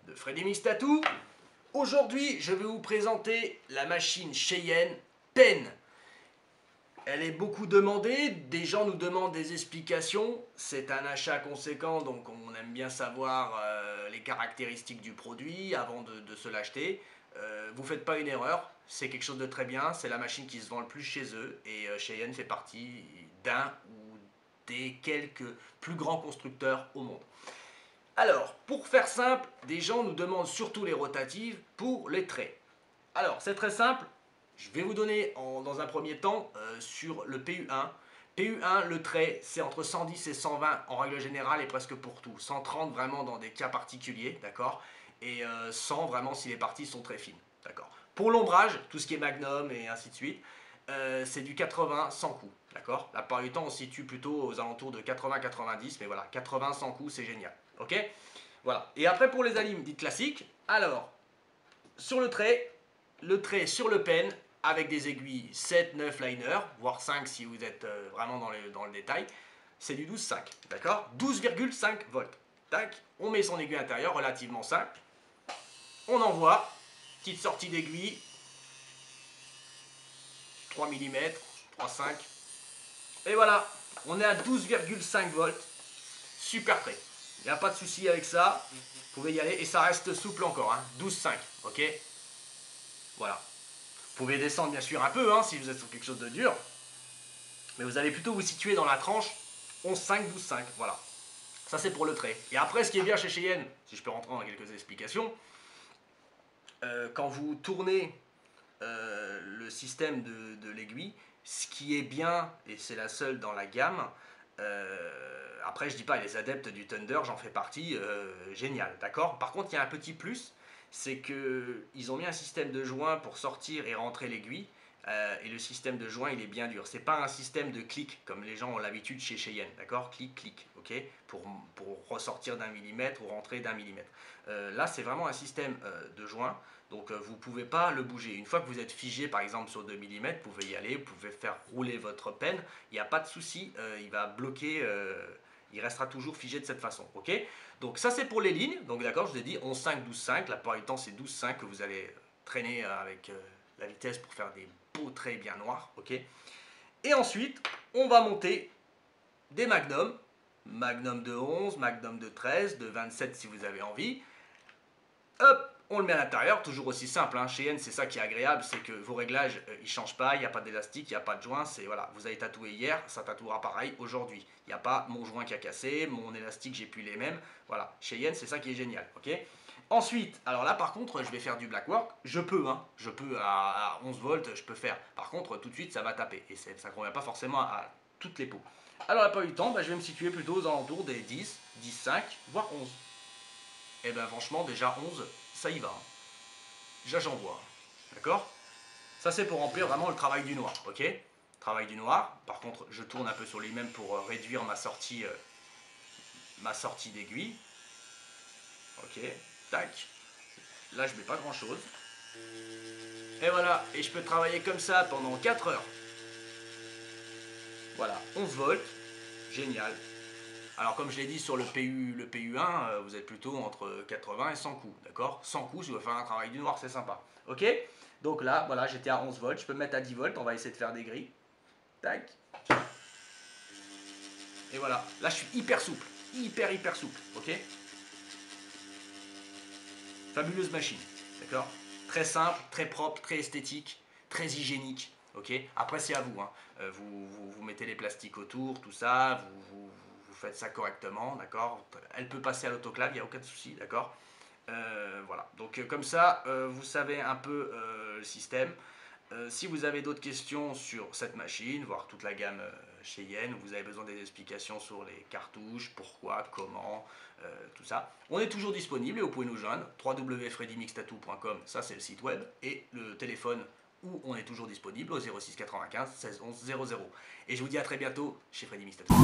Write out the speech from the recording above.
De Freddy Mix Tattoo. Aujourd'hui, je vais vous présenter la machine Cheyenne Pen. Elle est beaucoup demandée, des gens nous demandent des explications. C'est un achat conséquent, donc on aime bien savoir les caractéristiques du produit avant de se l'acheter. Vous ne faites pas une erreur, c'est quelque chose de très bien, c'est la machine qui se vend le plus chez eux et Cheyenne fait partie d'un ou des quelques plus grands constructeurs au monde. Alors, pour faire simple, des gens nous demandent surtout les rotatives pour les traits. Alors, c'est très simple, je vais vous donner dans un premier temps sur le PU1. PU1, le trait, c'est entre 110 et 120 en règle générale et presque pour tout. 130 vraiment dans des cas particuliers, d'accord, et 100 vraiment si les parties sont très fines, d'accord. Pour l'ombrage, tout ce qui est Magnum et ainsi de suite, c'est du 80 sans coup, d'accord. La plupart du temps, on se situe plutôt aux alentours de 80-90, mais voilà, 80 sans coup, c'est génial, ok. Voilà. Et après, pour les alimes dites classiques, alors, sur le trait sur le pen, avec des aiguilles 7, 9 liner, voire 5 si vous êtes vraiment dans le détail, c'est du 12,5, d'accord. 12,5 volts. Tac, on met son aiguille intérieure, relativement simple. On envoie, petite sortie d'aiguille, 3 mm, 3,5. Et voilà, on est à 12,5 volts. Super trait. Il n'y a pas de souci avec ça. Vous pouvez y aller et ça reste souple encore, hein. 12,5, ok. Voilà. Vous pouvez descendre bien sûr un peu hein, si vous êtes sur quelque chose de dur. Mais vous allez plutôt vous situer dans la tranche 11,5, 12,5. Voilà. Ça c'est pour le trait. Et après ce qui est bien chez Cheyenne, si je peux rentrer dans quelques explications, quand vous tournez le système de l'aiguille, ce qui est bien, et c'est la seule dans la gamme, après je dis pas les adeptes du Thunder, j'en fais partie, génial, d'accord. Par contre il y a un petit plus, c'est qu'ils ont mis un système de joint pour sortir et rentrer l'aiguille, et le système de joint il est bien dur. C'est pas un système de clic comme les gens ont l'habitude chez Cheyenne, d'accord, clic, clic, ok, pour ressortir d'un millimètre ou rentrer d'un millimètre. Là c'est vraiment un système de joint, donc vous ne pouvez pas le bouger. Une fois que vous êtes figé par exemple sur 2 mm, vous pouvez y aller, vous pouvez faire rouler votre pen, il n'y a pas de souci, il va bloquer, il restera toujours figé de cette façon, ok. Donc ça c'est pour les lignes, donc d'accord, je vous ai dit 11,5, 12,5, la plupart du temps c'est 12,5 que vous allez traîner avec la vitesse pour faire des beaux traits bien noirs, ok. Et ensuite, on va monter des magnums, magnum de 11, magnum de 13, de 27 si vous avez envie. Hop, on le met à l'intérieur, toujours aussi simple, hein. Cheyenne c'est ça qui est agréable, c'est que vos réglages ils ne changent pas, il n'y a pas d'élastique, il n'y a pas de joint, c'est voilà, vous avez tatoué hier, ça tatouera pareil aujourd'hui. Il n'y a pas mon joint qui a cassé, mon élastique j'ai plus les mêmes, voilà, Cheyenne c'est ça qui est génial, ok. Ensuite, alors là par contre je vais faire du black work, je peux à 11 volts je peux faire, par contre tout de suite ça va taper, et ça ne convient pas forcément à toutes les peaux. Alors la plupart du temps, je vais me situer plutôt aux alentours des 10, 10,5, voire 11. Et bien franchement déjà 11 ça y va, hein. Déjà j'en vois, d'accord. Ça c'est pour remplir vraiment le travail du noir, ok. Travail du noir, par contre je tourne un peu sur lui-même pour réduire ma sortie d'aiguille, ok, tac, là je mets pas grand chose, et voilà, et je peux travailler comme ça pendant 4 heures, voilà, 11 volts, génial. Alors comme je l'ai dit sur le PU1, vous êtes plutôt entre 80 et 100 coups, d'accord. 100 coups, si vous voulez faire un travail du noir, c'est sympa, ok. Donc là, voilà, j'étais à 11 volts, je peux me mettre à 10 volts, on va essayer de faire des grilles, tac. Et voilà, là je suis hyper souple, hyper souple, ok. Fabuleuse machine, d'accord. Très simple, très propre, très esthétique, très hygiénique, ok. Après c'est à vous, hein. Vous mettez les plastiques autour, tout ça, vous faites ça correctement, d'accord. Elle peut passer à l'autoclave, il n'y a aucun souci, d'accord. Voilà, donc comme ça, vous savez un peu le système. Si vous avez d'autres questions sur cette machine, voire toute la gamme Cheyenne, vous avez besoin des explications sur les cartouches, pourquoi, comment, tout ça, on est toujours disponible et vous pouvez nous joindre, www.freddymixtattoo.com, ça c'est le site web, et le téléphone où on est toujours disponible au 06 95 16 11 00. Et je vous dis à très bientôt chez Freddy Mix Tattoo.